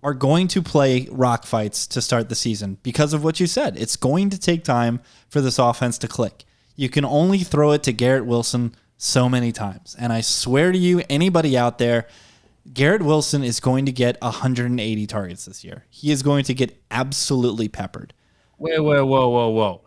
are going to play rock fights to start the season because of what you said. It's going to take time for this offense to click. You can only throw it to Garrett Wilson so many times. And I swear to you, anybody out there, Garrett Wilson is going to get 180 targets this year. He is going to get absolutely peppered. Wait, whoa.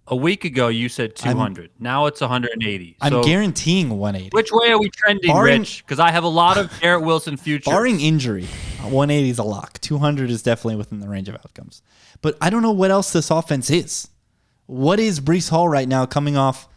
A week ago, you said 200. Now it's 180. I'm So guaranteeing 180. which way are we trending, Barring- Rich? Because I have a lot of Garrett Wilson future. Barring injury, 180 is a lock. 200 is definitely within the range of outcomes. But I don't know what else this offense is. What is Breece Hall right now coming off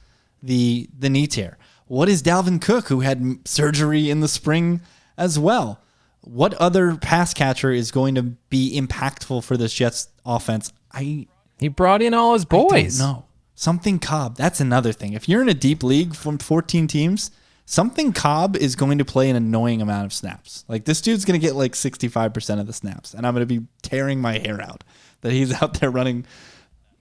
the knee tear? What is Dalvin Cook, who had surgery in the spring as well? What other pass catcher is going to be impactful for this Jets offense? He brought in all his boys. No. Something Cobb. That's another thing. If you're in a deep league from 14 teams, something Cobb is going to play an annoying amount of snaps. Like, this dude's going to get like 65% of the snaps, and I'm going to be tearing my hair out that he's out there running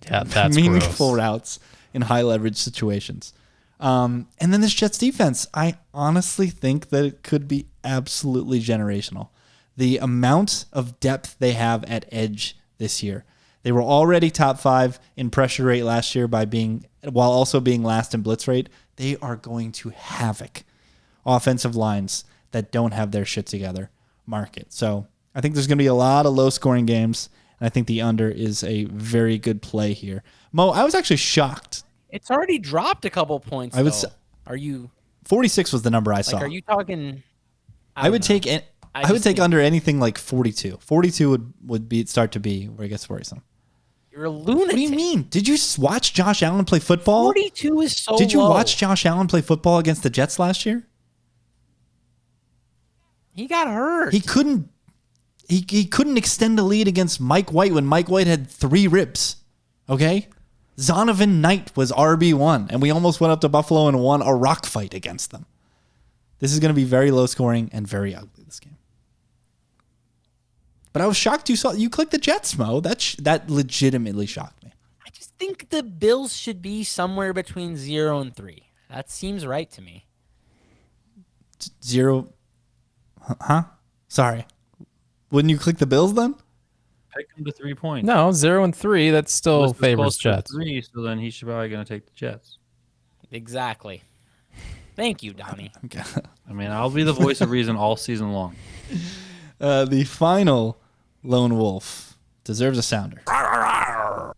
That's meaningful gross. routes in high leverage situations. And then this Jets defense, I honestly think that it could be absolutely generational. The amount of depth they have at edge this year. They were already top 5 in pressure rate last year while also being last in blitz rate. They are going to havoc offensive lines that don't have their shit together. Mark it. So I think there's going to be a lot of low scoring games, and I think the under is a very good play here. Mo, I was actually shocked. It's already dropped a couple points. I would though. s- Are you 46 was the number I saw. like? Are you talking? I would don't know. take I just would take think- under anything like 42. 42 would start to be where it gets worrisome. You're a lunatic. What do you mean? Did you watch Josh Allen play football? 42 is so. Did you low. watch Josh Allen play football against the Jets last year? He got hurt. He couldn't extend a lead against Mike White when Mike White had 3 ribs. Okay? Zonovan Knight was RB1, and we almost went up to Buffalo and won a rock fight against them. This is going to be very low scoring and very ugly, this game. But I was shocked you clicked the Jets, Mo. That legitimately shocked me. I just think the Bills should be somewhere between 0 and 3. That seems right to me. 0. Huh? Sorry. Wouldn't you click the Bills then? Pick him to 3 points. No, 0 and 3. That still Elizabeth's favors close to Jets. 3, so then he's probably going to take the Jets. Exactly. Thank you, Donnie. Okay. I mean, I'll be the voice of reason all season long. The final lone wolf deserves a sounder.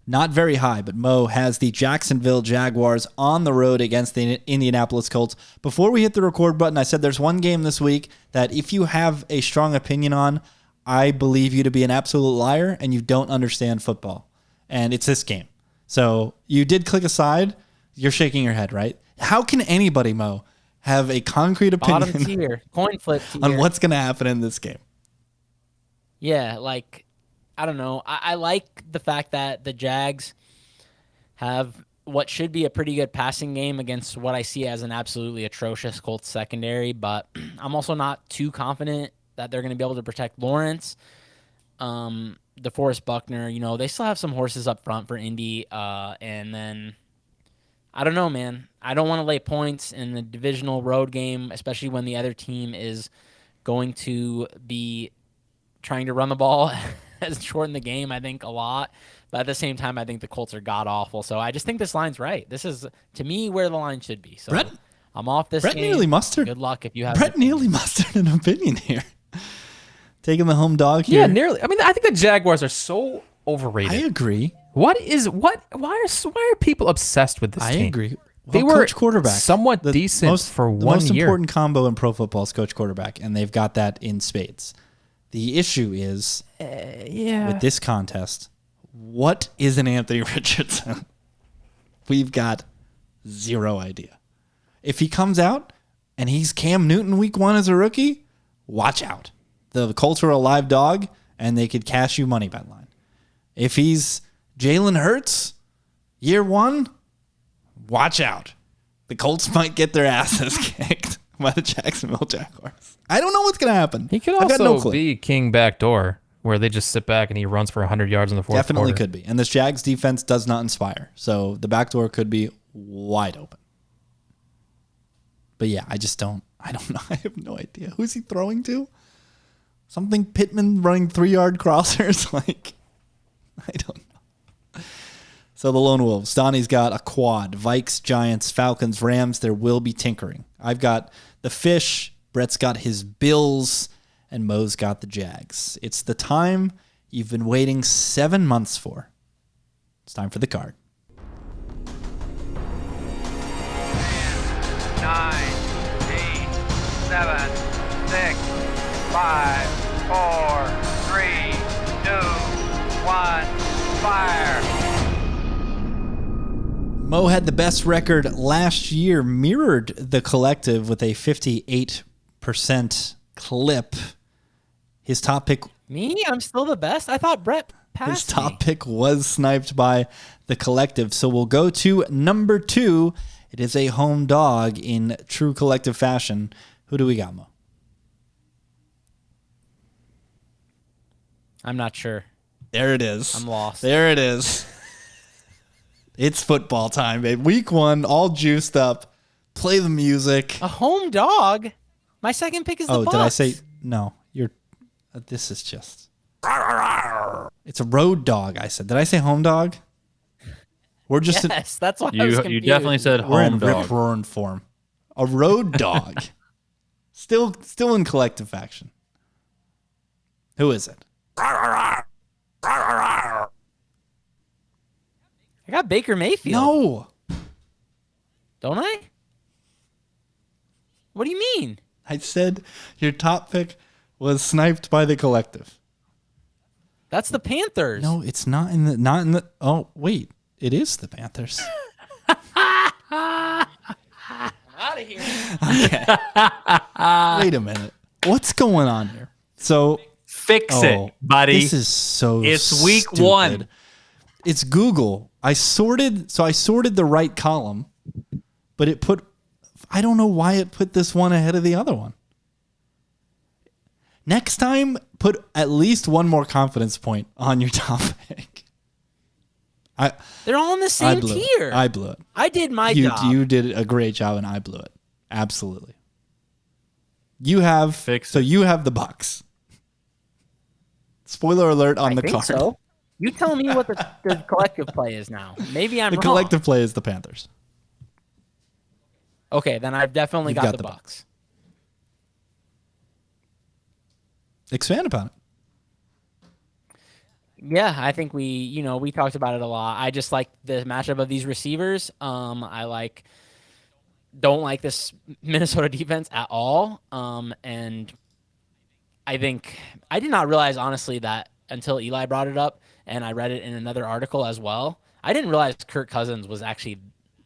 Not very high, but Mo has the Jacksonville Jaguars on the road against the Indianapolis Colts. Before we hit the record button, I said there's one game this week that if you have a strong opinion on, I believe you to be an absolute liar and you don't understand football. And it's this game. So you did click aside. You're shaking your head, right? How can anybody, Mo, have a concrete Bottom opinion tier, coin flip tier. on what's going to happen in this game? Yeah, like, I don't know. I like the fact that the Jags have what should be a pretty good passing game against what I see as an absolutely atrocious Colts secondary, but I'm also not too confident that they're going to be able to protect Lawrence. DeForest Buckner, they still have some horses up front for Indy, and then I don't know, man. I don't want to lay points in the divisional road game, especially when the other team is going to be trying to run the ball has shortened the game, I think, a lot. But at the same time, I think the Colts are god awful. So I just think this line's right. This is, to me, where the line should be. So Brett- I'm off this Brett game. nearly mustered. Good luck if you have. Brett nearly mustered an opinion here. Taking the home dog here. Yeah, nearly. I mean, I think the Jaguars are so overrated. I agree. Why are people obsessed with this I team? agree. Well, They were coach quarterback. somewhat decent for 1 The most year. important combo in pro football is coach quarterback, and they've got that in spades. The issue is with this contest, what is an Anthony Richardson? We've got zero idea. If he comes out and he's Cam Newton week 1 as a rookie, watch out. The Colts are a live dog, and they could cash you money bet line. If he's Jalen Hurts year 1, watch out. The Colts might get their asses kicked by the Jacksonville Jaguars. I don't know what's going to happen. He could I've got no also clue. be King Backdoor, where they just sit back and he runs for 100 yards in the fourth Definitely quarter. could be. And this Jags defense does not inspire. So the back door could be wide open. But yeah, I don't know. I have no idea. Who's he throwing to? Something Pittman running 3-yard crossers? I don't know. So the Lone Wolves. Donnie's got a quad. Vikes, Giants, Falcons, Rams. There will be tinkering. I've got the Fish. Brett's got his Bills. And Mo's got the Jags. It's the time you've been waiting 7 months for. It's time for the card. 9, 8, 7, 6, 5, 4, 3, 2, 1, fire. Mo had the best record last year, mirrored the collective with a 58% clip. His top pick Me? I'm still the best? I thought Brett passed His top me. pick was sniped by the collective. So we'll go to number 2. It is a home dog in true collective fashion. Who do we got, Mo? I'm not sure. There it is. I'm lost. There it is. It's football time, babe. Week 1, all juiced up. Play the music. A home dog? My second pick is the Bucs. Did I say no? You're. This is just. It's a road dog. I said. Did I say home dog? We're just. Yes, that's why I was You confused. definitely said We're in home dog. rip roaring form. A road dog. still in collective faction. Who is it? I got Baker Mayfield. No. Don't I? What do you mean? I said your top pick was sniped by the collective. That's the Panthers. No, it's not in the. Oh wait, it is the Panthers. Out of here. Wait a minute. What's going on here? So Fix it, buddy. This is so. It's week stupid. 1. It's Google. I sorted the right column, but it put. I don't know why it put this one ahead of the other one. Next time, put at least one more confidence point on your top pick. They're all in the same tier. I blew it. I did my job. You did a great job, and I blew it. Absolutely. You have you have the Bucs. Spoiler alert on I the think card. so. You tell me what the collective play is now. Maybe I'm The wrong. collective play is the Panthers. Okay, then I've definitely You've got got the the Bucs. Expand upon it. Yeah, I think we talked about it a lot. I just like the matchup of these receivers. I don't like this Minnesota defense at all. And I think I did not realize honestly that until Eli brought it up, and I read it in another article as well. I didn't realize Kirk Cousins was actually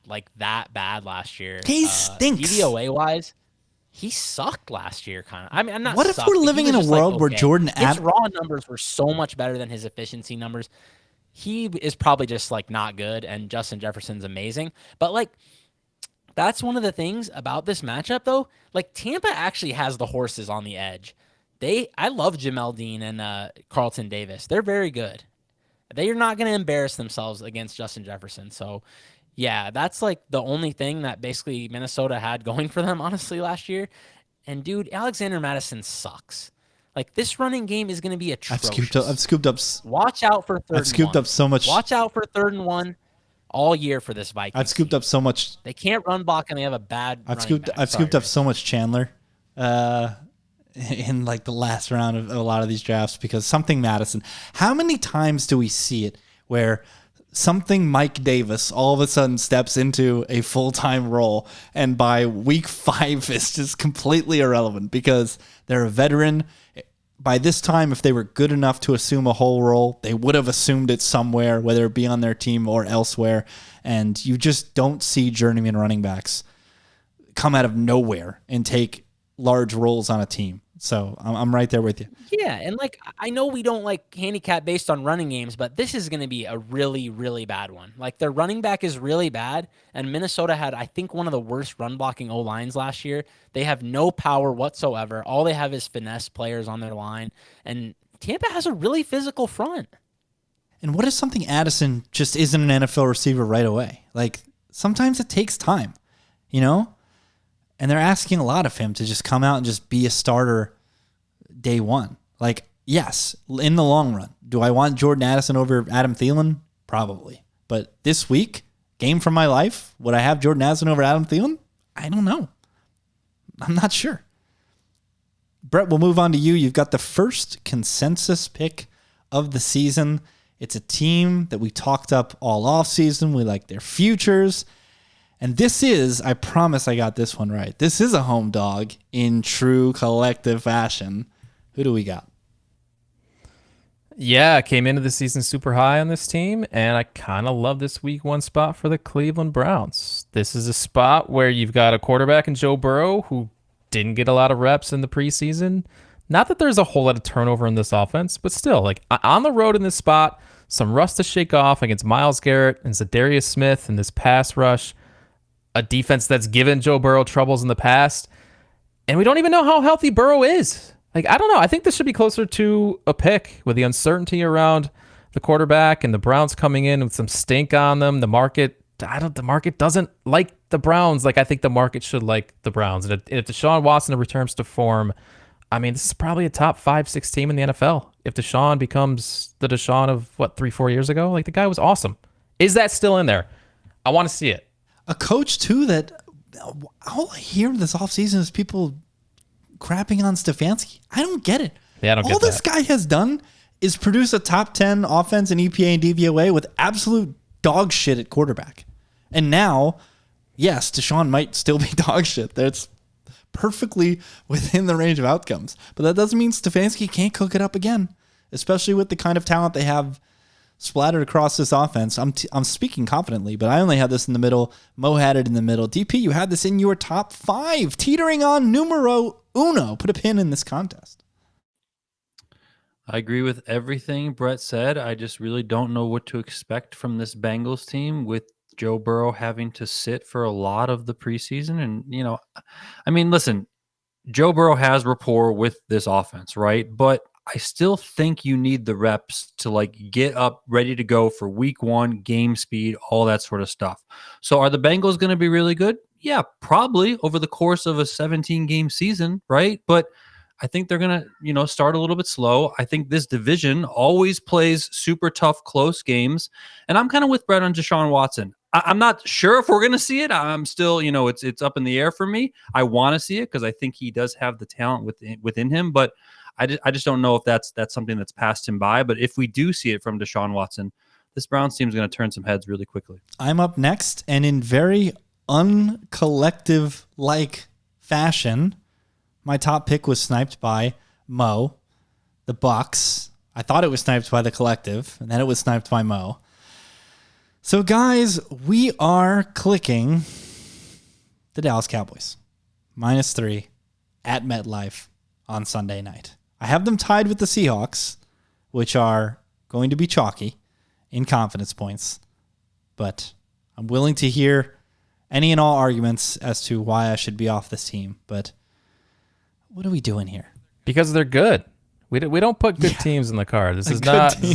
like that bad last year. He stinks. DVOA wise, he sucked last year. Kind of. I mean, I'm not. What if sucked, we're but he living was in a just, like, world where okay. Jordan His raw numbers were so much better than his efficiency numbers. He is probably just like not good, and Justin Jefferson's amazing. But like, that's one of the things about this matchup, though. Like Tampa actually has the horses on the edge. I love Jamel Dean and Carlton Davis. They're very good. They are not going to embarrass themselves against Justin Jefferson. So, yeah, that's like the only thing that basically Minnesota had going for them, honestly, last year. And, dude, Alexander Madison sucks. Like, this running game is going to be I've atrocious. scooped up. Watch out for third I've scooped and up so much. Watch out for 3rd and 1 all year for this Vikings. I've scooped team. up so much. They can't run block, and they have a bad. I've scooped up so much Chandler, in like the last round of a lot of these drafts because something Madison. How many times do we see it where something Mike Davis all of a sudden steps into a full-time role and by week 5 is just completely irrelevant because they're a veteran. By this time, if they were good enough to assume a whole role, they would have assumed it somewhere, whether it be on their team or elsewhere. And you just don't see journeyman running backs come out of nowhere and take large roles on a team. So I'm right there with you. Yeah, and like I know we don't like handicap based on running games, but this is going to be a really, really bad one. Like their running back is really bad, and Minnesota had, I think, one of the worst run blocking O-lines last year. They have no power whatsoever. All they have is finesse players on their line, and Tampa has a really physical front. And what if something Addison just isn't an NFL receiver right away? Like sometimes it takes time, you know? And they're asking a lot of him to just come out and just be a starter day one. Like, yes, in the long run. Do I want Jordan Addison over Adam Thielen? Probably. But this week, game from my life, would I have Jordan Addison over Adam Thielen? I don't know. I'm not sure. Brett, we'll move on to you. You've got the first consensus pick of the season. It's a team that we talked up all offseason. We like their futures. And this is, I promise I got this one right. This is a home dog in true collective fashion. Who do we got? Yeah, I came into the season super high on this team, and I kind of love this week 1 spot for the Cleveland Browns. This is a spot where you've got a quarterback in Joe Burrow who didn't get a lot of reps in the preseason. Not that there's a whole lot of turnover in this offense, but still, like on the road in this spot, some rust to shake off against Myles Garrett and Zadarius Smith in this pass rush. A defense that's given Joe Burrow troubles in the past, and we don't even know how healthy Burrow is. Like, I don't know. I think this should be closer to a pick with the uncertainty around the quarterback and the Browns coming in with some stink on them. The market doesn't like the Browns like I think the market should like the Browns. And if Deshaun Watson returns to form, I mean, this is probably a top 5-6 team in the NFL. If Deshaun becomes the Deshaun of 3-4 years ago, like the guy was awesome. Is that still in there? I want to see it. A coach, too, that all I hear this offseason is people crapping on Stefanski. I don't get it. Yeah, I don't get that. All this guy has done is produce a top 10 offense in EPA and DVOA with absolute dog shit at quarterback. And now, yes, Deshaun might still be dog shit. That's perfectly within the range of outcomes. But that doesn't mean Stefanski can't cook it up again, especially with the kind of talent they have splattered across this offense. I'm speaking confidently, but I only had this in the middle. Mo had it in the middle. DP, you had this in your top 5, teetering on numero uno. Put a pin in this contest. I agree with everything Brett said. I just really don't know what to expect from this Bengals team with Joe Burrow having to sit for a lot of the preseason. And, you know, I mean, listen, Joe Burrow has rapport with this offense, right? But I still think you need the reps to like get up ready to go for week 1, game speed, all that sort of stuff. So are the Bengals going to be really good? Yeah, probably over the course of a 17-game season, right? But I think they're going to, you know, start a little bit slow. I think this division always plays super tough, close games. And I'm kind of with Brett on Deshaun Watson. I'm not sure if we're going to see it. I'm still, you know, it's up in the air for me. I want to see it because I think he does have the talent within him, but I just don't know if that's something that's passed him by. But if we do see it from Deshaun Watson, this Browns team is going to turn some heads really quickly. I'm up next, and in very uncollective-like fashion, my top pick was sniped by Mo, the Bucks. I thought it was sniped by the collective, and then it was sniped by Mo. So, guys, we are clicking the Dallas Cowboys. -3 at MetLife on Sunday night. I have them tied with the Seahawks, which are going to be chalky in confidence points. But I'm willing to hear any and all arguments as to why I should be off this team. But what are we doing here? Because they're good. We don't put good teams in the card. This is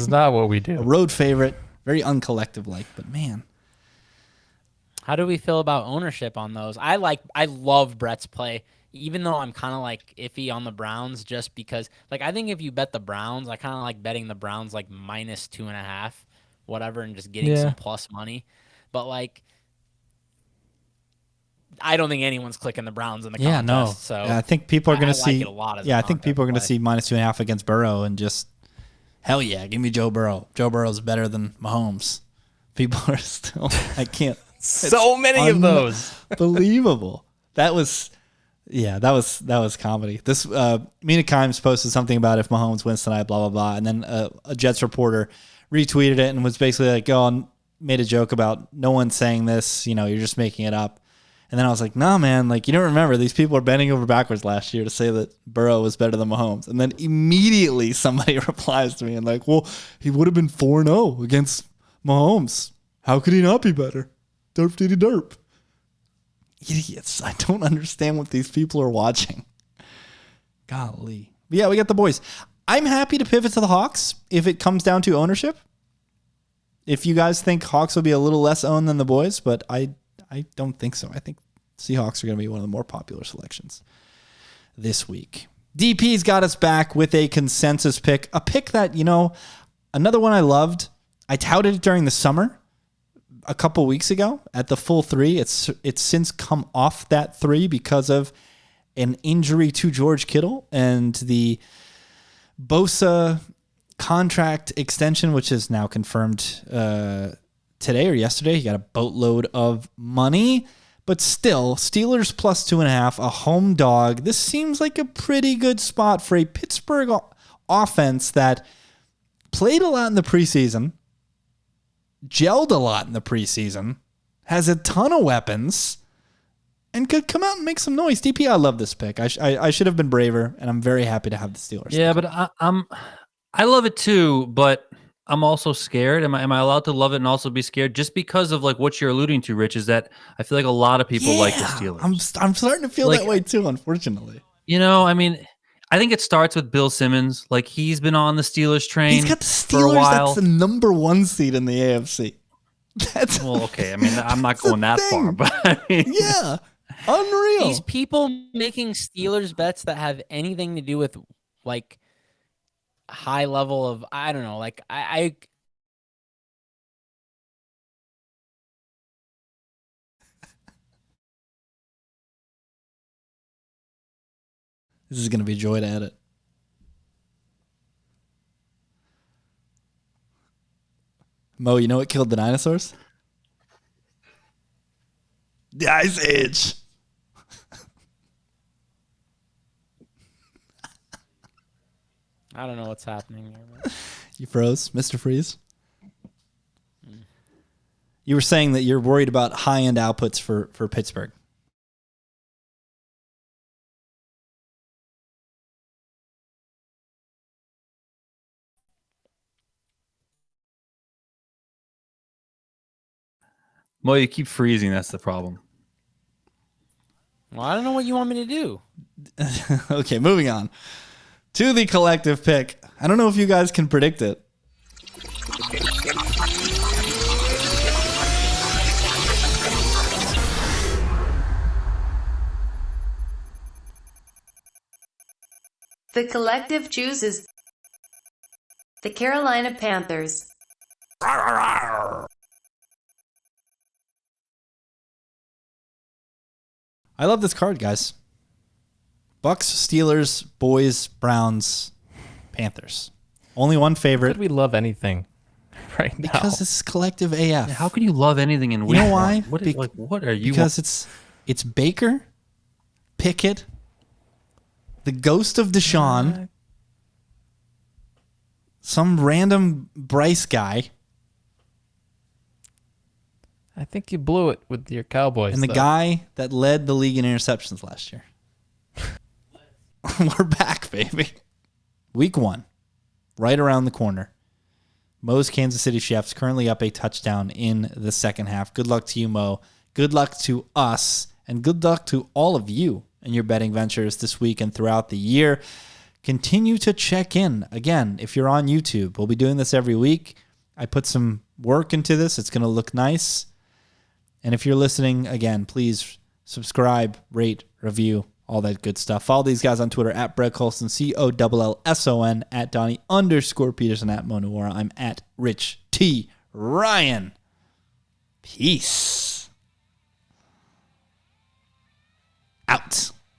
not what we do. A road favorite, very uncollective-like, but man. How do we feel about ownership on those? I love Brett's play. even though I'm kind of like iffy on the Browns, just because like I think if you bet the Browns, I kind of like betting the Browns like -2.5, whatever, and just getting some plus money. But like, I don't think anyone's clicking the Browns in the Yeah, no. contest. So I think people are going to I like see. it a lot as a Yeah, I think people are going to contest see -2.5 against Burrow and just hell yeah, give me Joe Burrow. Joe Burrow's better than Mahomes. People are still. I can't. So many of those. Unbelievable. That was comedy. This Mina Kimes posted something about if Mahomes wins tonight, blah blah blah, and then a Jets reporter retweeted it and was basically like, "Oh," and made a joke about no one's saying this. You know, you're just making it up. And then I was like, "Nah, man. Like, you don't remember these people are bending over backwards last year to say that Burrow was better than Mahomes." And then immediately somebody replies to me and like, "Well, he would have been 4-0 against Mahomes. How could he not be better? Derp diddy derp." Idiots. I don't understand what these people are watching. Golly. But yeah, we got the boys. I'm happy to pivot to the Hawks if it comes down to ownership. If you guys think Hawks will be a little less owned than the boys, but I don't think so. I think Seahawks are going to be one of the more popular selections this week. DP's got us back with a consensus pick, a pick that, another one I loved. I touted it during the summer a couple weeks ago at the full 3. It's since come off that 3 because of an injury to George Kittle and the Bosa contract extension, which is now confirmed today or yesterday. He got a boatload of money, but still, Steelers +2.5, a home dog. This seems like a pretty good spot for a Pittsburgh offense that played a lot in the preseason, gelled a lot in the preseason, has a ton of weapons, and could come out and make some noise. DP, I love this pick. I should have been braver, and I'm very happy to have the Steelers. Yeah, but I love it too, but I'm also scared. Am I allowed to love it and also be scared? Just because of like what you're alluding to, Rich, is that I feel like a lot of people like the Steelers. I'm starting to feel that way too, unfortunately. I think it starts with Bill Simmons. Like, he's been on the Steelers train. He's got the for a Steelers. while. That's the number 1 seed in the AFC. Okay. I mean, I'm not going that far, but I mean, yeah, unreal. These people making Steelers bets that have anything to do with like high level of, I don't know, like I This is going to be joy to edit. Mo, you know what killed the dinosaurs? The Ice Age. I don't know what's happening here. Man. You froze, Mr. Freeze. You were saying that you're worried about high-end outputs for Pittsburgh. well, you keep freezing. That's the problem. Well, I don't know what you want me to do. Okay, moving on to the collective pick. I don't know if you guys can predict it. The collective chooses the Carolina Panthers. I love this card, guys. Bucks, Steelers, Boys, Browns, Panthers. Only one favorite. Could we love anything right now? Because it's collective AF. How can you love anything in week You know why? one? What are you? Because it's Baker, Pickett, the ghost of Deshaun, some random Bryce guy, I think you blew it with your Cowboys. and the though. guy that led the league in interceptions last year. We're back, baby. Week 1, right around the corner. Mo's Kansas City Chiefs currently up a touchdown in the second half. Good luck to you, Mo. Good luck to us, and good luck to all of you in your betting ventures this week and throughout the year. Continue to check in. Again, if you're on YouTube, we'll be doing this every week. I put some work into this. It's going to look nice. And if you're listening, again, please subscribe, rate, review, all that good stuff. Follow these guys on Twitter at Brett Colson, COLLSON, at Donnie_Peterson, at Monuora. I'm at Rich T. Ryan. Peace. Out.